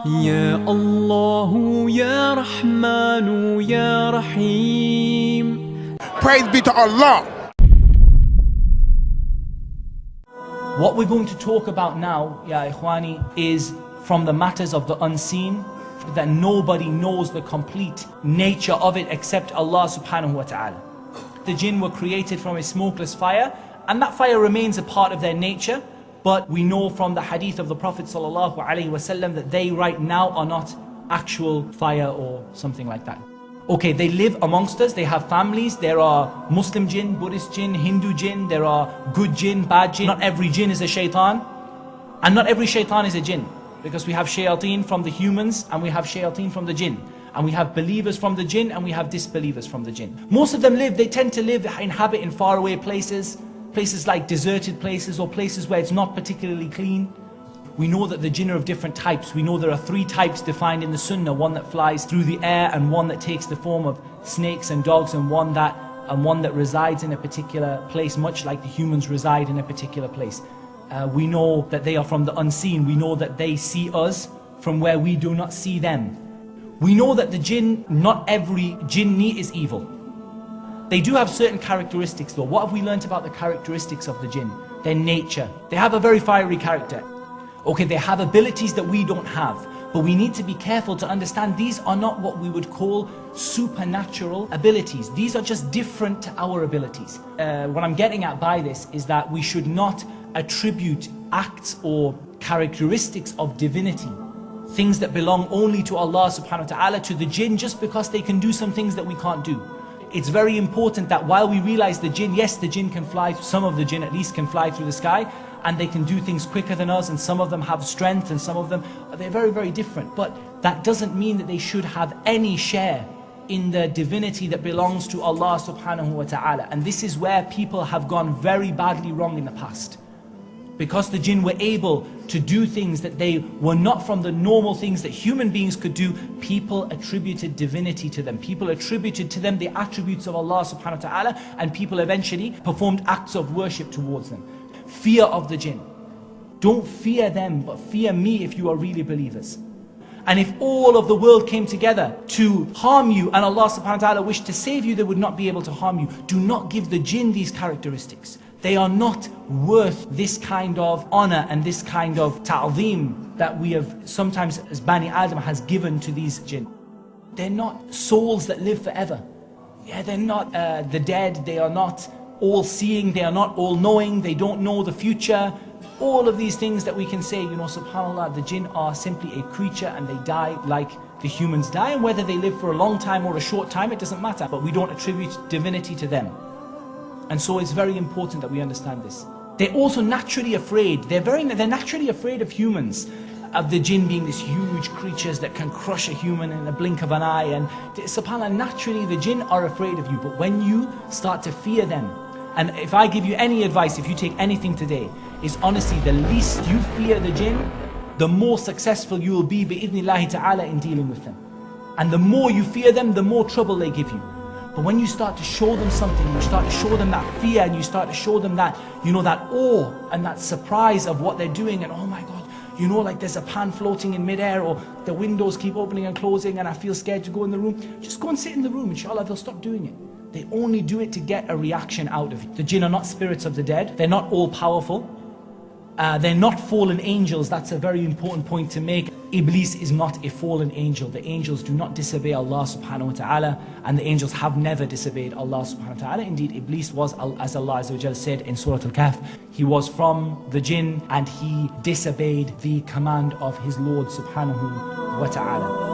يا الله يا رحمن يا رحيم. Praise be to Allah. What we're going to talk about now, Ya Ikhwani, is from the matters of the unseen, that nobody knows the complete nature of it except Allah subhanahu wa ta'ala. The jinn were created from a smokeless fire, and that fire remains a part of their nature, but we know from the hadith of the Prophet sallallahu alaihi wasallam that they right now are not actual fire or something like that. Okay, they live amongst us, they have families, there are Muslim jinn, Buddhist jinn, Hindu jinn, there are good jinn, bad jinn. Not every jinn is a shaitan, and not every shaitan is a jinn, because we have shayateen from the humans and we have shayateen from the jinn. And we have believers from the jinn and we have disbelievers from the jinn. Most of them they tend to inhabit in faraway places, places like deserted places or places where it's not particularly clean. We know that the jinn are of different types. We know there are 3 types defined in the sunnah, one that flies through the air and one that takes the form of snakes and dogs and one that resides in a particular place, much like the humans reside in a particular place. We know that they are from the unseen. We know that they see us from where we do not see them. We know that the jinn, not every jinni is evil. They do have certain characteristics though. What have we learnt about the characteristics of the jinn? Their nature. They have a very fiery character. Okay, they have abilities that we don't have. But we need to be careful to understand these are not what we would call supernatural abilities. These are just different to our abilities. What I'm getting at by this is that we should not attribute acts or characteristics of divinity, things that belong only to Allah subhanahu wa ta'ala, to the jinn just because they can do some things that we can't do. It's very important that while we realize the jinn, yes, the jinn can fly, some of the jinn at least can fly through the sky, and they can do things quicker than us, and some of them have strength, and some of them, they're very, very different. But that doesn't mean that they should have any share in the divinity that belongs to Allah subhanahu wa ta'ala. And this is where people have gone very badly wrong in the past. Because the jinn were able to do things that they were not from the normal things that human beings could do, people attributed divinity to them. People attributed to them the attributes of Allah subhanahu wa ta'ala, and people eventually performed acts of worship towards them. Fear of the jinn. Don't fear them, but fear me if you are really believers. And if all of the world came together to harm you and Allah subhanahu wa ta'ala wished to save you, they would not be able to harm you. Do not give the jinn these characteristics. They are not worth this kind of honor and this kind of ta'zeem that we have sometimes as Bani Adam has given to these jinn. They're not souls that live forever. Yeah, they're not the dead, they are not all-seeing, they are not all-knowing, they don't know the future. All of these things that we can say, you know, subhanAllah, the jinn are simply a creature and they die like the humans die. And whether they live for a long time or a short time, it doesn't matter. But we don't attribute divinity to them. And so it's very important that we understand this. They're also naturally afraid. They're naturally afraid of humans, of the jinn being these huge creatures that can crush a human in the blink of an eye. And subhanAllah, naturally the jinn are afraid of you. But when you start to fear them, and if I give you any advice, if you take anything today, is honestly the least you fear the jinn, the more successful you will be bi'idhnillahi ta'ala in dealing with them. And the more you fear them, the more trouble they give you. But when you start to show them something, you start to show them that fear, and you start to show them that, you know, that awe and that surprise of what they're doing, and oh my God, you know, like there's a pan floating in midair, or the windows keep opening and closing and I feel scared to go in the room. Just go and sit in the room, inshallah they'll stop doing it. They only do it to get a reaction out of it. The jinn are not spirits of the dead. They're not all powerful. They're not fallen angels. That's a very important point to make. Iblis is not a fallen angel. The angels do not disobey Allah subhanahu wa ta'ala, and the angels have never disobeyed Allah subhanahu wa ta'ala. Indeed, Iblis was, as Allah Azza wa Jalla said in Surah Al-Kahf, he was from the jinn and he disobeyed the command of his Lord subhanahu wa ta'ala.